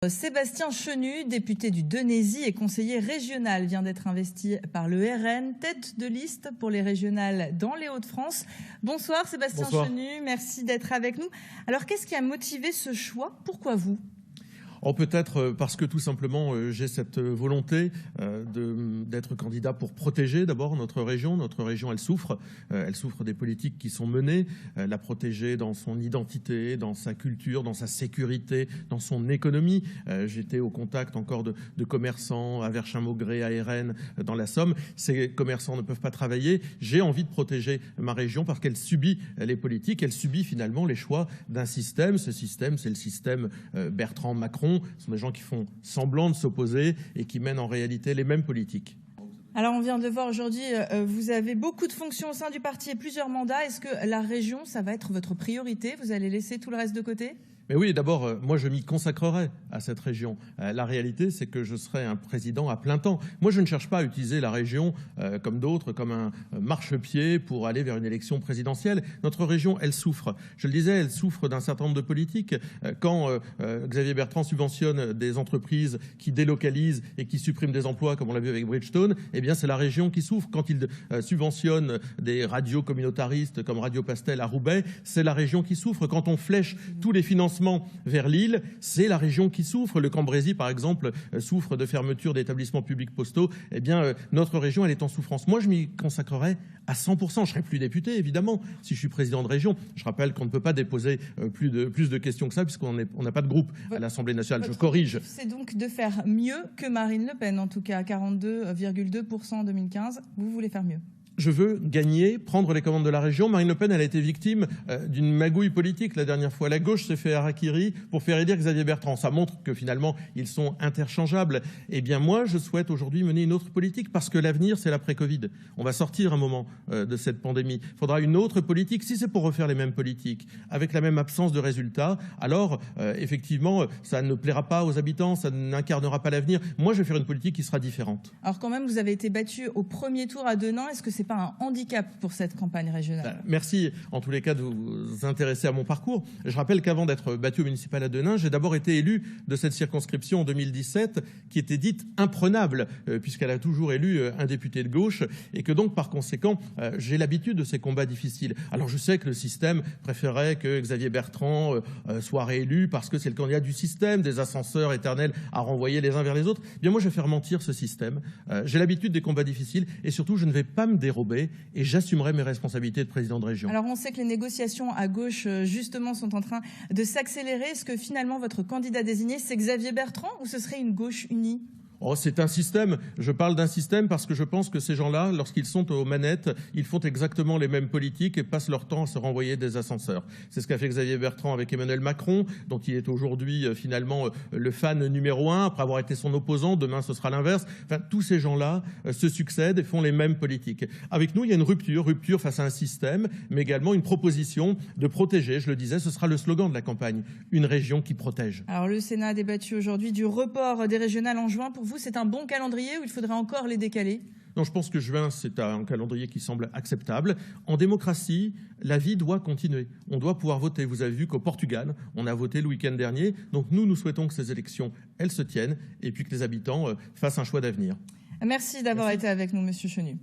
Sébastien Chenu, député du Donésy et conseiller régional, vient d'être investi par le RN, tête de liste pour les régionales dans les Hauts-de-France. Bonsoir Sébastien Chenu, merci d'être avec nous. Alors qu'est-ce qui a motivé ce choix? Pourquoi vous? Peut-être parce que tout simplement j'ai cette volonté d'être candidat pour protéger d'abord notre région. Notre région, elle souffre des politiques qui sont menées, la protéger dans son identité, dans sa culture, dans sa sécurité, dans son économie. J'étais au contact encore de commerçants à Verchin-Maugré, à Erennes, dans la Somme. Ces commerçants ne peuvent pas travailler. J'ai envie de protéger ma région parce qu'elle subit les politiques, elle subit finalement les choix d'un système. Ce système, c'est le système Bertrand-Macron. Ce sont des gens qui font semblant de s'opposer et qui mènent en réalité les mêmes politiques. Alors on vient de voir aujourd'hui, vous avez beaucoup de fonctions au sein du parti et plusieurs mandats. Est-ce que la région, ça va être votre priorité? Vous allez laisser tout le reste de côté? Mais oui, d'abord, moi je m'y consacrerai à cette région. La réalité, c'est que je serai un président à plein temps. Moi, je ne cherche pas à utiliser la région, comme d'autres, comme un marchepied pour aller vers une élection présidentielle. Notre région, elle souffre. Je le disais, elle souffre d'un certain nombre de politiques. Quand Xavier Bertrand subventionne des entreprises qui délocalisent et qui suppriment des emplois, comme on l'a vu avec Bridgestone, eh bien c'est la région qui souffre. Quand il subventionne des radios communautaristes comme Radio Pastel à Roubaix, c'est la région qui souffre. Quand on flèche tous les financements vers Lille, c'est la région qui souffre. Le Cambrésis, par exemple, souffre de fermeture d'établissements publics postaux. Eh bien, notre région, elle est en souffrance. Moi, je m'y consacrerai à 100%. Je ne serai plus député, évidemment, si je suis président de région. Je rappelle qu'on ne peut pas déposer plus de questions que ça, puisqu'on n'a pas de groupe à l'Assemblée nationale. Je corrige. C'est donc de faire mieux que Marine Le Pen, en tout cas, 42,2% en 2015. Vous voulez faire mieux? Je veux gagner, prendre les commandes de la région. Marine Le Pen, elle a été victime d'une magouille politique la dernière fois. La gauche s'est fait harakiri pour faire élire Xavier Bertrand. Ça montre que finalement, ils sont interchangeables. Eh bien, moi, je souhaite aujourd'hui mener une autre politique parce que l'avenir, c'est l'après-Covid. On va sortir un moment de cette pandémie. Il faudra une autre politique. Si c'est pour refaire les mêmes politiques, avec la même absence de résultats, alors, effectivement, ça ne plaira pas aux habitants, ça n'incarnera pas l'avenir. Moi, je vais faire une politique qui sera différente. Alors quand même, vous avez été battu au premier tour à Denain. Est-ce que c'est pas un handicap pour cette campagne régionale? Merci en tous les cas de vous intéresser à mon parcours. Je rappelle qu'avant d'être battu au municipal à Denain, j'ai d'abord été élu de cette circonscription en 2017 qui était dite imprenable puisqu'elle a toujours élu un député de gauche et que donc par conséquent j'ai l'habitude de ces combats difficiles. Alors je sais que le système préférait que Xavier Bertrand soit réélu parce que c'est le candidat du système, des ascenseurs éternels à renvoyer les uns vers les autres. Eh bien moi je vais faire mentir ce système. J'ai l'habitude des combats difficiles et surtout je ne vais pas me dérober et j'assumerai mes responsabilités de président de région. Alors on sait que les négociations à gauche justement sont en train de s'accélérer. Est-ce que finalement votre candidat désigné c'est Xavier Bertrand ou ce serait une gauche unie? Oh, c'est un système. Je parle d'un système parce que je pense que ces gens-là, lorsqu'ils sont aux manettes, ils font exactement les mêmes politiques et passent leur temps à se renvoyer des ascenseurs. C'est ce qu'a fait Xavier Bertrand avec Emmanuel Macron, dont il est aujourd'hui finalement le fan numéro 1, après avoir été son opposant. Demain, ce sera l'inverse. Enfin, tous ces gens-là se succèdent et font les mêmes politiques. Avec nous, il y a une rupture face à un système, mais également une proposition de protéger. Je le disais, ce sera le slogan de la campagne, une région qui protège. Alors le Sénat a débattu aujourd'hui du report des régionales en juin. Pour vous, c'est un bon calendrier ou il faudrait encore les décaler? Non, je pense que juin, c'est un calendrier qui semble acceptable. En démocratie, la vie doit continuer. On doit pouvoir voter. Vous avez vu qu'au Portugal, on a voté le week-end dernier. Donc nous souhaitons que ces élections, elles se tiennent et puis que les habitants fassent un choix d'avenir. Merci d'avoir été avec nous, Monsieur Chenu.